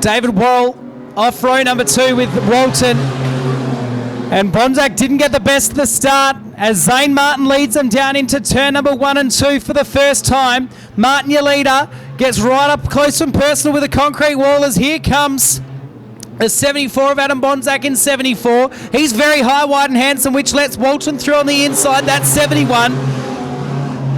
David Worrell off row number 2 with Walton. And Bonzac didn't get the best of the start as Zane Martin leads them down into turn number 1 and 2 for the first time. Martin, your leader, gets right up close and personal with a concrete wall as here comes a 74 of Adam Bonzac in 74. He's very high, wide and handsome, which lets Walton through on the inside. That's 71.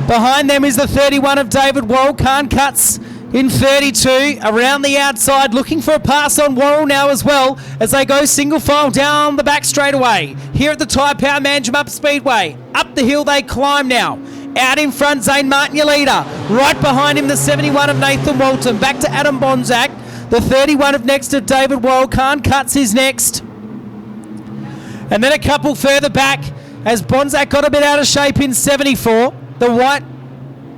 Behind them is the 31 of David Worrell. Khan Cuts in 32, around the outside, looking for a pass on Worrell now as well, as they go single file down the back straightaway. Here at the Tyre Power Manjimup Speedway. Up the hill they climb now. Out in front, Zane Martin, your leader. Right behind him, the 71 of Nathan Walton. Back to Adam Bonzac. The 31 of next of David Worrell. Khan Cuts is next. And then a couple further back, as Bonzac got a bit out of shape in 74. The white,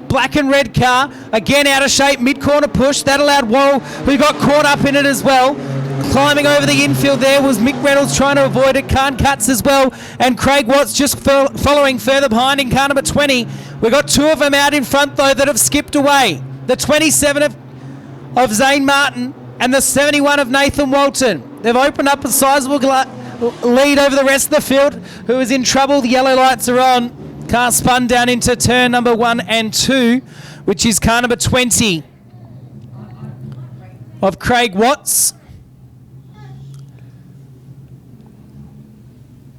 black and red car, again out of shape, mid-corner push. That allowed Worrell, who got caught up in it as well. Climbing over the infield there was Mick Reynolds trying to avoid it. Khan Cuts as well. And Craig Watts just following further behind in car number 20. We've got 2 of them out in front, though, that have skipped away. The 27 of Zane Martin and the 71 of Nathan Walton. They've opened up a sizable lead over the rest of the field, who is in trouble. The yellow lights are on. Car spun down into turn number 1 and 2, which is car number 20 of Craig Watts.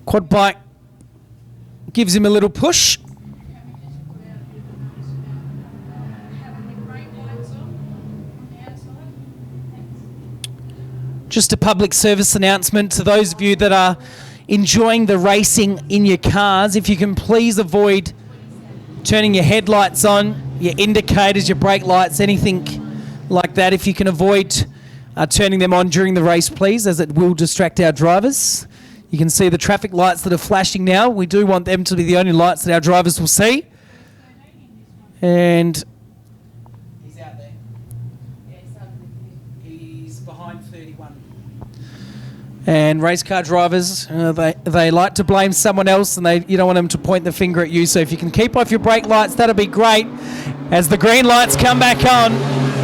Quad bike gives him a little push. Just a public service announcement to those of you that are enjoying the racing in your cars. If you can please avoid turning your headlights on, your indicators, your brake lights, anything like that. If you can avoid turning them on during the race, please, as it will distract our drivers. You can see the traffic lights that are flashing now. We do want them to be the only lights that our drivers will see. And he's out there. He's behind 31. And race car drivers, they like to blame someone else, and you don't want them to point the finger at you. So if you can keep off your brake lights, that'll be great. As the green lights come back on,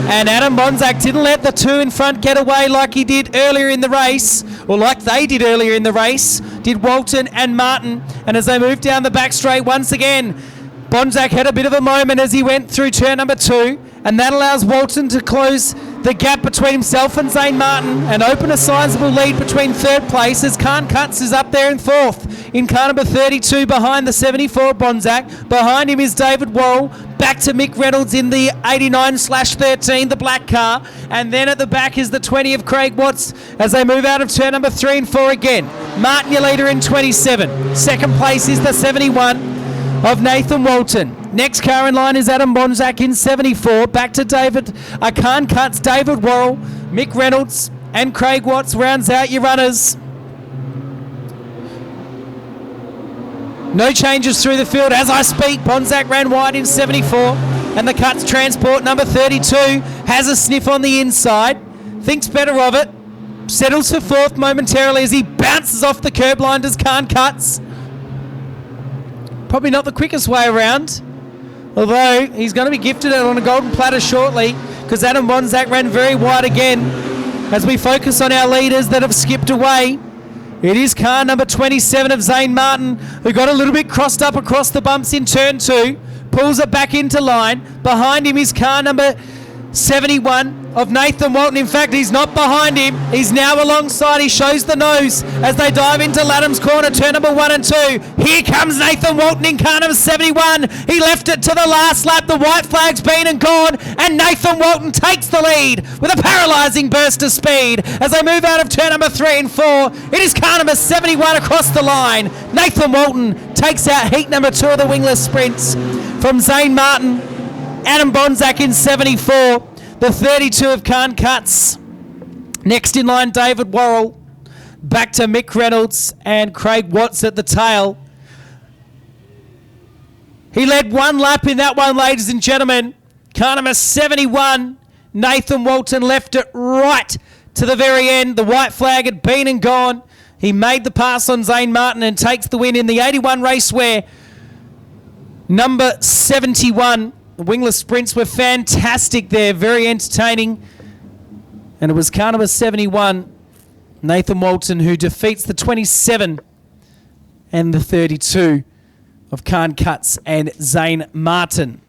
and Adam Bonzac didn't let the 2 in front get away like he did earlier in the race, or like they did earlier in the race, did Walton and Martin. And as they moved down the back straight once again, Bonzac had a bit of a moment as he went through turn number 2, and that allows Walton to close the gap between himself and Zane Martin and open a sizable lead between third place as Khan Cuts is up there in 4th. In car number 32 behind the 74 Bonzac. Behind him is David Worrell. Back to Mick Reynolds in the 89/13, the black car. And then at the back is the 20 of Craig Watts as they move out of turn number 3 and 4 again. Martin, your leader in 27. Second place is the 71 of Nathan Walton. Next car in line is Adam Bonzac in 74. Back to Khan Cuts, David Worrell, Mick Reynolds and Craig Watts rounds out your runners. No changes through the field as I speak. Bonzac ran wide in 74 and the Cuts Transport number 32 has a sniff on the inside. Thinks better of it. Settles for 4th momentarily as he bounces off the curb line as Khan Cuts. Probably not the quickest way around, although he's going to be gifted it on a golden platter shortly because Adam Bonzac ran very wide again. As we focus on our leaders that have skipped away, it is car number 27 of Zane Martin, who got a little bit crossed up across the bumps in turn 2, pulls it back into line. Behind him is car number 71 of Nathan Walton. In fact, he's not behind him. He's now alongside. He shows the nose as they dive into Ladham's corner, turn number 1 and 2. Here comes Nathan Walton in car number 71. He left it to the last lap. The white flag's been and gone, and Nathan Walton takes the lead with a paralysing burst of speed. As they move out of turn number 3 and 4, it is car number 71 across the line. Nathan Walton takes out heat number 2 of the Wingless sprints from Zane Martin. Adam Bonzac in 74. The 32 of Khan Cuts. Next in line, David Worrell. Back to Mick Reynolds and Craig Watts at the tail. He led 1 lap in that one, ladies and gentlemen. Car number 71, Nathan Walton, left it right to the very end. The white flag had been and gone. He made the pass on Zane Martin and takes the win in the 81 race where number 71. The Wingless sprints were fantastic there, very entertaining. And it was car number 71, Nathan Walton, who defeats the 27 and the 32 of Khan Cutts and Zane Martin.